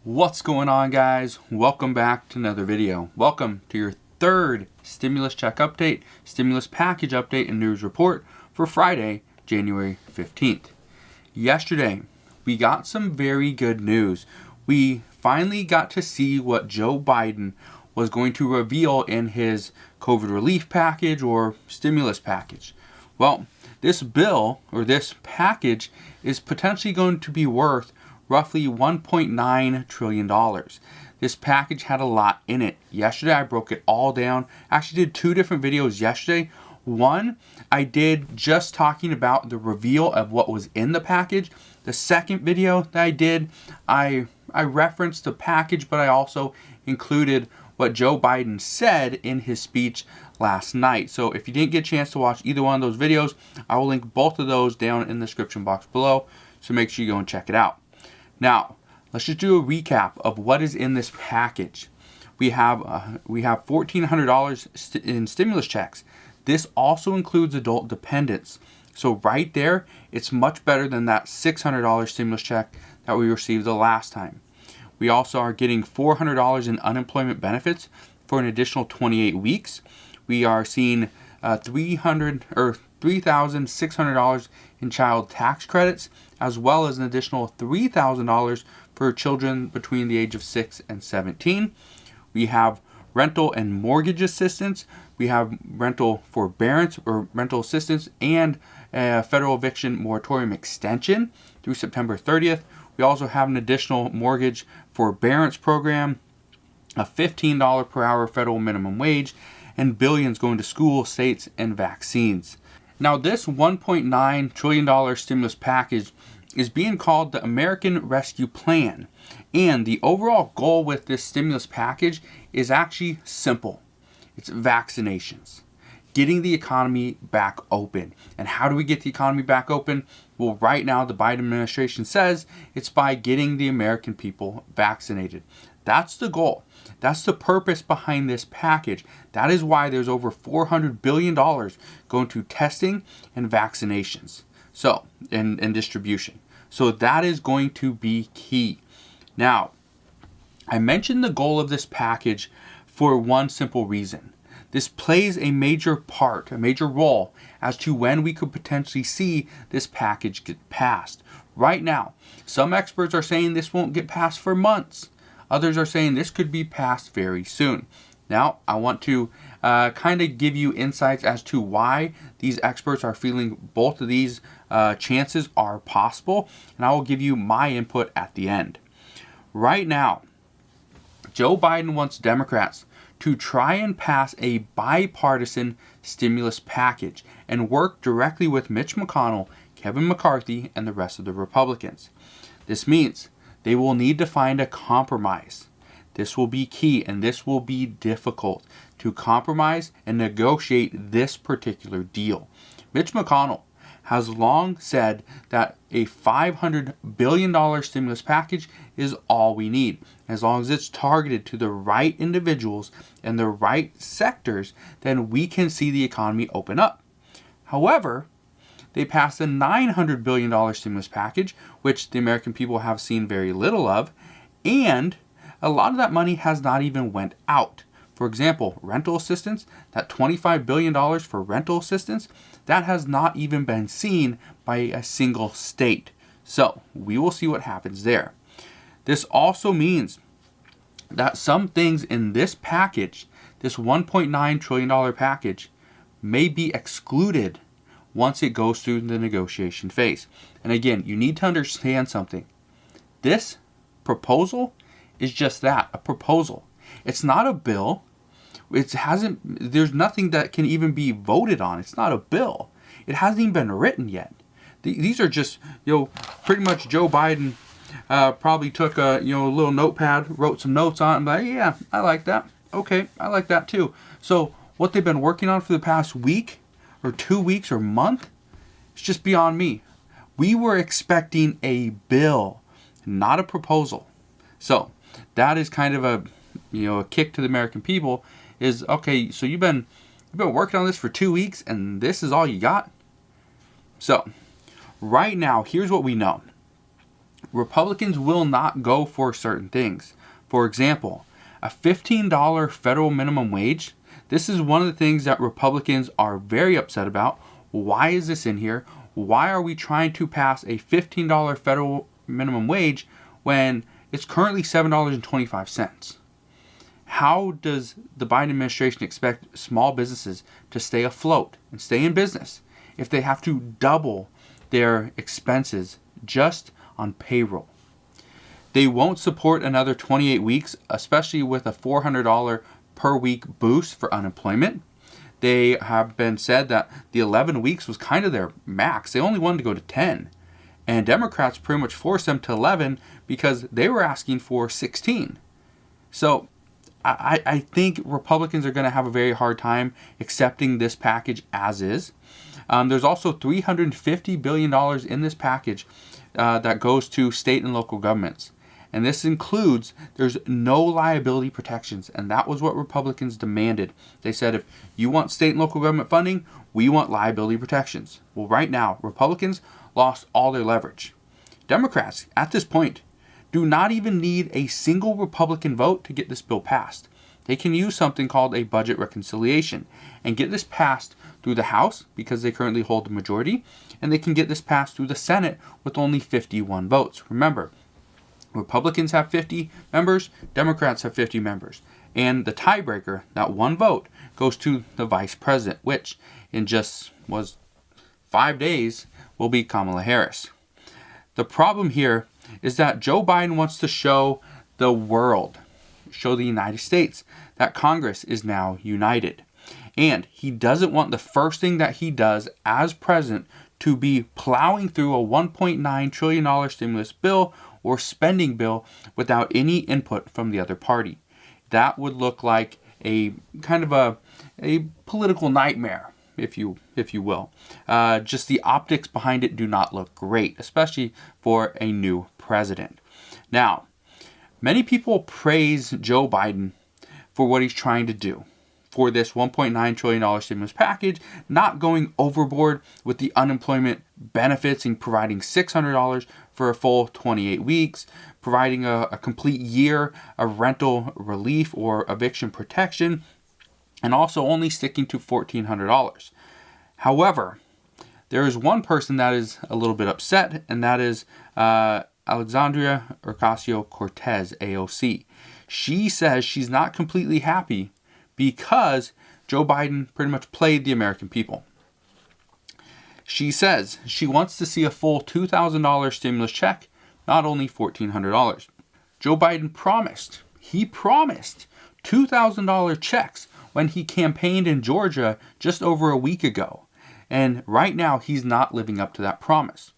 What's going on, guys? Welcome back to another video. Welcome to your third stimulus check update, stimulus package update, and news report for Friday, January 15th. Yesterday, we got some very good news. We finally got to see what Joe Biden was going to reveal in his COVID relief package or stimulus package. Well, this bill or this package is potentially going to be worth roughly $1.9 trillion. This package had a lot in it. Yesterday I broke it all down. I actually did two different videos yesterday. One, I did just talking about the reveal of what was in the package. The second video that I did, I referenced the package, but I also included what Joe Biden said in his speech last night. So if you didn't get a chance to watch either one of those videos, I will link both of those down in the description box below. So make sure you go and check it out. Now, let's just do a recap of what is in this package. We have $1,400 in stimulus checks. This also includes adult dependents. So right there, it's much better than that $600 stimulus check that we received the last time. We also are getting $400 in unemployment benefits for an additional 28 weeks. We are seeing $3,600 in child tax credits, as well as an additional $3,000 for children between the age of 6 and 17. We have rental and mortgage assistance. We have rental forbearance or rental assistance and a federal eviction moratorium extension through September 30th. We also have an additional mortgage forbearance program, a $15 per hour federal minimum wage, and billions going to school, states, and vaccines. Now, this $1.9 trillion stimulus package is being called the American Rescue Plan. And the overall goal with this stimulus package is actually simple. It's vaccinations. Getting the economy back open. And how do we get the economy back open? Well, right now, the Biden administration says it's by getting the American people vaccinated. That's the goal. That's the purpose behind this package. That is why there's over $400 billion going to testing and vaccinations. So, and distribution. So that is going to be key. Now, I mentioned the goal of this package for one simple reason. This plays a major part, a major role as to when we could potentially see this package get passed. Right now, some experts are saying this won't get passed for months. Others are saying this could be passed very soon. Now, I want to kind of give you insights as to why these experts are feeling both of these chances are possible, and I will give you my input at the end. Right now, Joe Biden wants Democrats to try and pass a bipartisan stimulus package and work directly with Mitch McConnell, Kevin McCarthy, and the rest of the Republicans. This means they will need to find a compromise. This will be key, and this will be difficult to compromise and negotiate this particular deal. Mitch McConnell has long said that a $500 billion stimulus package is all we need. As long as it's targeted to the right individuals and the right sectors, then we can see the economy open up. However, they passed a $900 billion stimulus package, which the American people have seen very little of, and a lot of that money has not even went out. For example, rental assistance, that $25 billion for rental assistance, that has not even been seen by a single state. So we will see what happens there. This also means that some things in this package, this $1.9 trillion package, may be excluded once it goes through the negotiation phase. And again, you need to understand something. This proposal is just that, a proposal. It's not a bill. There's nothing that can even be voted on. It's not a bill. It hasn't even been written yet. These are just, pretty much Joe Biden probably took a, little notepad, wrote some notes on it, and like, yeah, I like that. Okay, I like that too. So what they've been working on for the past week or 2 weeks or month, it's just beyond me. We were expecting a bill, not a proposal. So that is kind of a kick to the American people is, okay, so you've been working on this for 2 weeks and this is all you got? So right now, here's what we know. Republicans will not go for certain things. For example, a $15 federal minimum wage. This is one of the things that Republicans are very upset about. Why is this in here? Why are we trying to pass a $15 federal minimum wage when it's currently $7.25? How does the Biden administration expect small businesses to stay afloat and stay in business if they have to double their expenses just on payroll? They won't support another 28 weeks, especially with a $400 per week boost for unemployment. They have been said that the 11 weeks was kind of their max. They only wanted to go to 10. And Democrats pretty much forced them to 11 because they were asking for 16. So I think Republicans are going to have a very hard time accepting this package as is. There's also $350 billion in this package that goes to state and local governments. And this includes, there's no liability protections. And that was what Republicans demanded. They said, if you want state and local government funding, we want liability protections. Well, right now, Republicans lost all their leverage. Democrats, at this point, do not even need a single Republican vote to get this bill passed. They can use something called a budget reconciliation and get this passed through the House because they currently hold the majority, and they can get this passed through the Senate with only 51 votes. Remember, Republicans have 50 members, Democrats have 50 members. And the tiebreaker, that one vote, goes to the vice president, which in just 5 days will be Kamala Harris. The problem here is that Joe Biden wants to show the world, show the United States, that Congress is now united. And he doesn't want the first thing that he does as president to be plowing through a $1.9 trillion stimulus bill or spending bill without any input from the other party. That would look like a kind of a political nightmare, if you will. Just the optics behind it do not look great, especially for a new president. Now, many people praise Joe Biden for what he's trying to do, for this $1.9 trillion stimulus package, not going overboard with the unemployment benefits and providing $600 for a full 28 weeks, providing a complete year of rental relief or eviction protection, and also only sticking to $1,400. However, there is one person that is a little bit upset, and that is Alexandria Ocasio-Cortez, AOC. She says she's not completely happy because Joe Biden pretty much played the American people. She says she wants to see a full $2,000 stimulus check, not only $1,400. Joe Biden promised $2,000 checks when he campaigned in Georgia just over a week ago. And right now, he's not living up to that promise.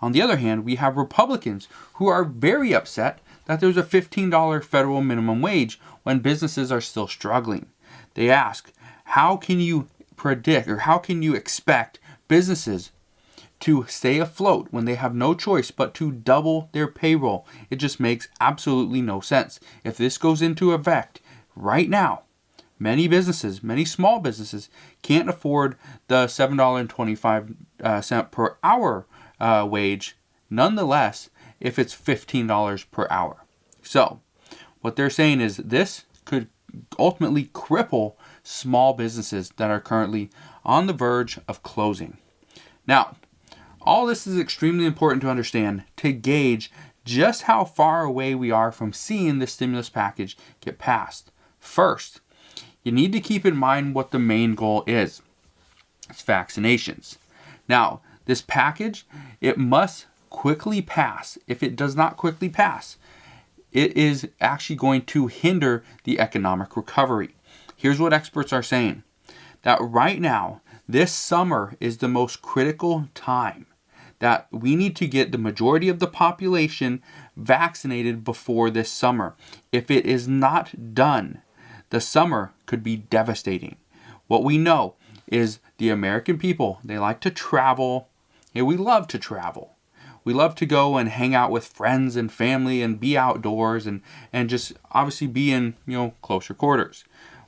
On the other hand, we have Republicans who are very upset that there's a $15 federal minimum wage when businesses are still struggling. They ask, how can you predict or how can you expect businesses to stay afloat when they have no choice but to double their payroll? It just makes absolutely no sense. If this goes into effect right now, many businesses, many small businesses, can't afford the $7.25 per hour wage, nonetheless, if it's $15 per hour. So, what they're saying is this could ultimately cripple small businesses that are currently on the verge of closing. Now, all this is extremely important to understand to gauge just how far away we are from seeing this stimulus package get passed. First, you need to keep in mind what the main goal is. It's vaccinations. Now, this package, it must quickly pass. If it does not quickly pass, it is actually going to hinder the economic recovery. Here's what experts are saying. That right now, this summer is the most critical time. That we need to get the majority of the population vaccinated before this summer. If it is not done, the summer could be devastating. What we know is the American people, they like to travel. And we love to travel. We love to go and hang out with friends and family and be outdoors and just obviously be in, closer quarters.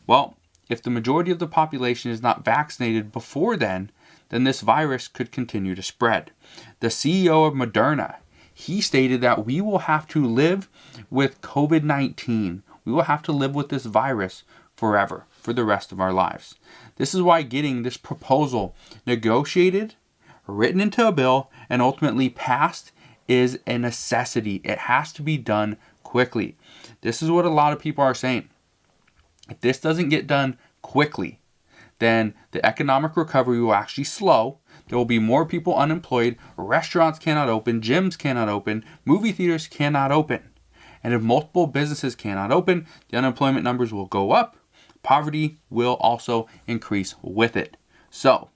Well, if the majority of the population is not vaccinated before then this virus could continue to spread. The CEO of Moderna, he stated that we will have to live with COVID-19. We will have to live with this virus forever, for the rest of our lives. This is why getting this proposal negotiated, written into a bill, and ultimately passed is a necessity. It has to be done quickly. This is what a lot of people are saying. If this doesn't get done quickly, then the economic recovery will actually slow. There will be more people unemployed. Restaurants cannot open. Gyms cannot open. Movie theaters cannot open. And if multiple businesses cannot open, the unemployment numbers will go up. Poverty will also increase with it. So,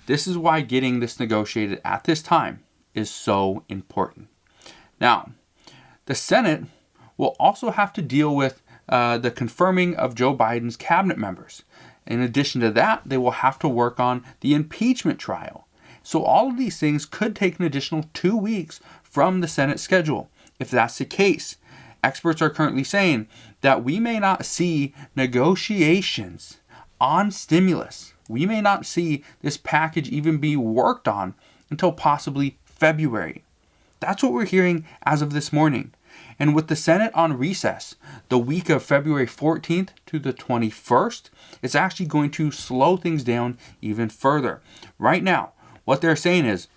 this is why getting this negotiated at this time is so important. Now, the Senate will also have to deal with the confirming of Joe Biden's cabinet members. In addition to that, they will have to work on the impeachment trial. So all of these things could take an additional 2 weeks from the Senate schedule. If that's the case, experts are currently saying that we may not see negotiations on stimulus. We may not see this package even be worked on until possibly February. That's what we're hearing as of this morning. And with the Senate on recess the week of February 14th to the 21st, it's actually going to slow things down even further. Right now, what they're saying is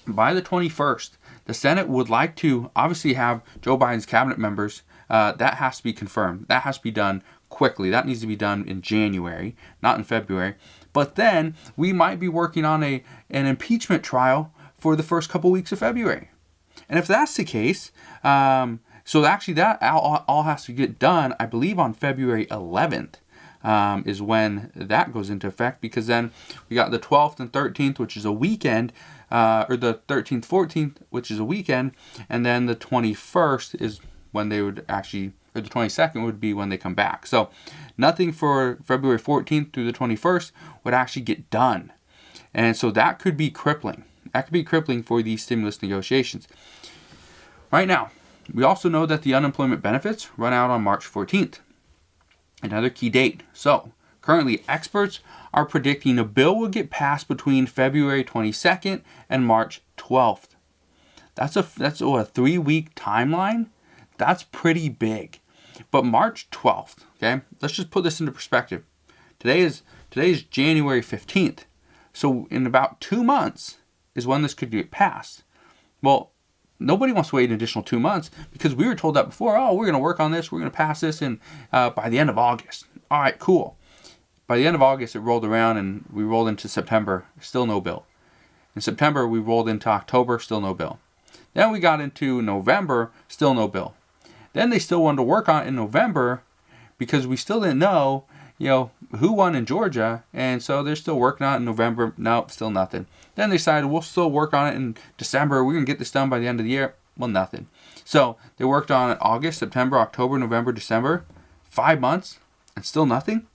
by the 21st, the Senate would like to obviously have Joe Biden's cabinet members. That has to be confirmed. That has to be done quickly. That needs to be done in January, not in February. But then we might be working on an impeachment trial for the first couple weeks of February. And if that's the case, so actually that all has to get done, I believe, on February 11th is when that goes into effect, because then we got the 12th and 13th, which is a weekend, or the 13th, 14th, which is a weekend, and then the 21st is when they would actually, or the 22nd would be when they come back. So nothing for February 14th through the 21st would actually get done. And so that could be crippling. That could be crippling for these stimulus negotiations. Right now, we also know that the unemployment benefits run out on March 14th. Another key date. So, currently, experts are predicting a bill will get passed between February 22nd and March 12th. That's a 3-week timeline. That's pretty big. But March 12th, okay? Let's just put this into perspective. Today is January 15th. So, in about 2 months is when this could get passed. Well, nobody wants to wait an additional 2 months, because we were told that before. Oh, we're going to work on this. We're going to pass this in by the end of August. All right, cool. By the end of August, it rolled around and we rolled into September. Still no bill. In September, we rolled into October. Still no bill. Then we got into November. Still no bill. Then they still wanted to work on it in November because we still didn't know, who won in Georgia. And so they're still working on it in November. Nope, still nothing. Then they decided we'll still work on it in December. We're going to get this done by the end of the year. Well, nothing. So they worked on it August, September, October, November, December. 5 months and still nothing.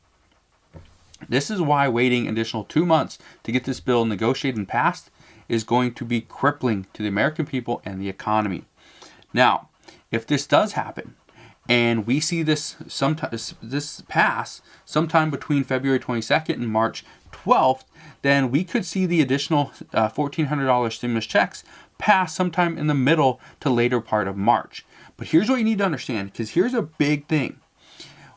This is why waiting an additional 2 months to get this bill negotiated and passed is going to be crippling to the American people and the economy. Now, if this does happen, and we see this pass sometime between February 22nd and March 12th, then we could see the additional $1,400 stimulus checks pass sometime in the middle to later part of March. But here's what you need to understand, because here's a big thing.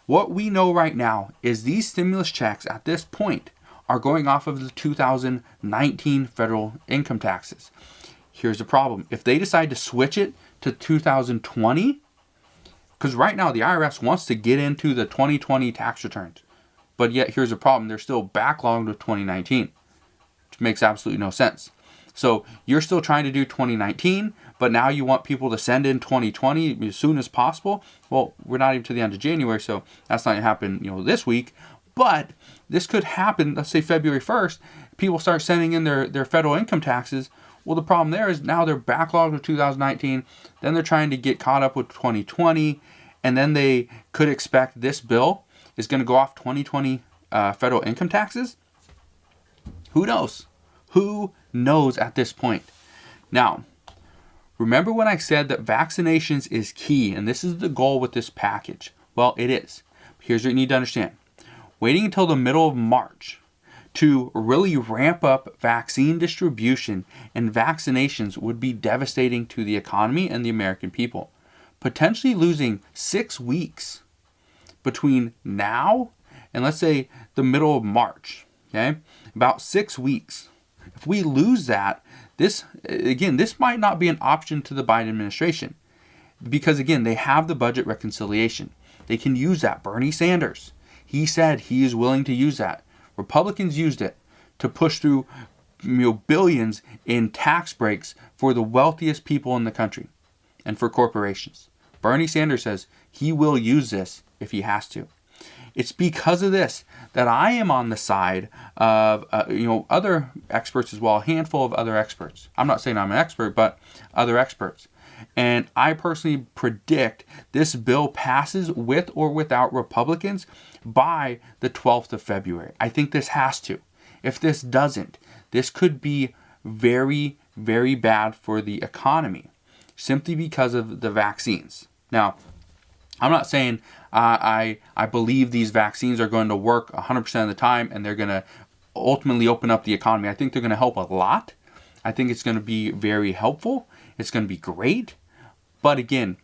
What we know right now is these stimulus checks at this point are going off of the 2019 federal income taxes. Here's the problem. If they decide to switch it to 2020, because right now the IRS wants to get into the 2020 tax returns, but yet here's the problem. They're still backlogged with 2019, which makes absolutely no sense. So you're still trying to do 2019, but now you want people to send in 2020 as soon as possible. Well, we're not even to the end of January, so that's not going to happen, this week. But this could happen, let's say February 1st, people start sending in their federal income taxes. Well, the problem there is now they're backlogged with 2019. Then they're trying to get caught up with 2020. And then they could expect this bill is going to go off 2020 federal income taxes. Who knows? Who knows at this point? Now, remember when I said that vaccinations is key, and this is the goal with this package? Well, it is. Here's what you need to understand. Waiting until the middle of March to really ramp up vaccine distribution and vaccinations would be devastating to the economy and the American people. Potentially losing 6 weeks between now and let's say the middle of March, okay? About 6 weeks. If we lose that, this might not be an option to the Biden administration because, again, they have the budget reconciliation. They can use that. Bernie Sanders, he said he is willing to use that. Republicans used it to push through billions in tax breaks for the wealthiest people in the country and for corporations. Bernie Sanders says he will use this if he has to. It's because of this that I am on the side of other experts as well, a handful of other experts. I'm not saying I'm an expert, but other experts. And I personally predict this bill passes with or without Republicans by the 12th of February. I think this has to. If this doesn't, this could be very, very bad for the economy simply because of the vaccines. Now, I'm not saying I believe these vaccines are going to work 100% of the time and they're going to ultimately open up the economy. I think they're going to help a lot. I think it's going to be very helpful. It's going to be great. But again,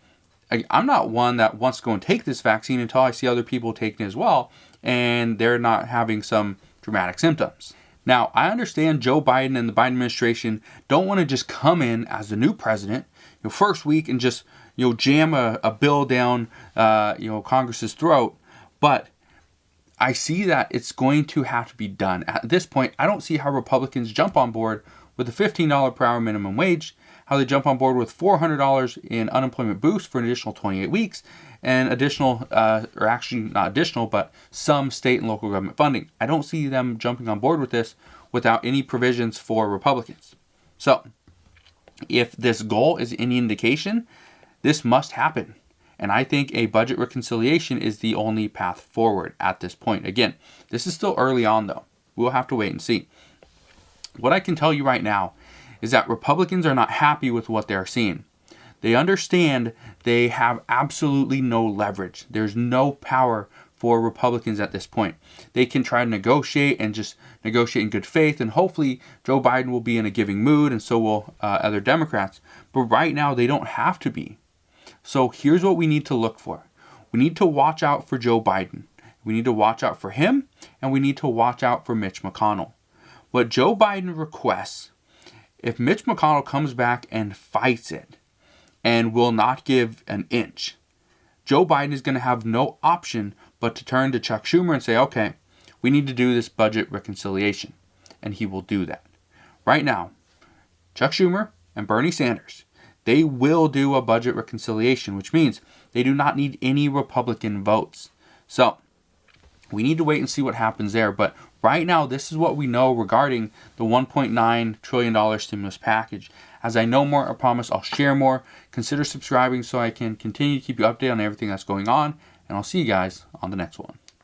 I'm not one that wants to go and take this vaccine until I see other people taking it as well and they're not having some dramatic symptoms. Now, I understand Joe Biden and the Biden administration don't want to just come in as the new president, first week and just jam a bill down Congress's throat. But I see that it's going to have to be done. At this point, I don't see how Republicans jump on board with a $15 per hour minimum wage, how they jump on board with $400 in unemployment boost for an additional 28 weeks, and additional, or actually not additional, but some state and local government funding. I don't see them jumping on board with this without any provisions for Republicans. So, if this goal is any indication, this must happen. And I think a budget reconciliation is the only path forward at this point. Again, this is still early on though. We'll have to wait and see. What I can tell you right now is that Republicans are not happy with what they're seeing. They understand they have absolutely no leverage. There's no power for Republicans at this point. They can try to negotiate and just negotiate in good faith, and hopefully Joe Biden will be in a giving mood, and so will other Democrats. But right now, they don't have to be. So here's what we need to look for. We need to watch out for Joe Biden. We need to watch out for him, and we need to watch out for Mitch McConnell. What Joe Biden requests, if Mitch McConnell comes back and fights it and will not give an inch, Joe Biden is going to have no option but to turn to Chuck Schumer and say, okay, we need to do this budget reconciliation. And he will do that. Right now, Chuck Schumer and Bernie Sanders, they will do a budget reconciliation, which means they do not need any Republican votes. So, we need to wait and see what happens there. But right now, this is what we know regarding the $1.9 trillion stimulus package. As I know more, I promise I'll share more. Consider subscribing so I can continue to keep you updated on everything that's going on. And I'll see you guys on the next one.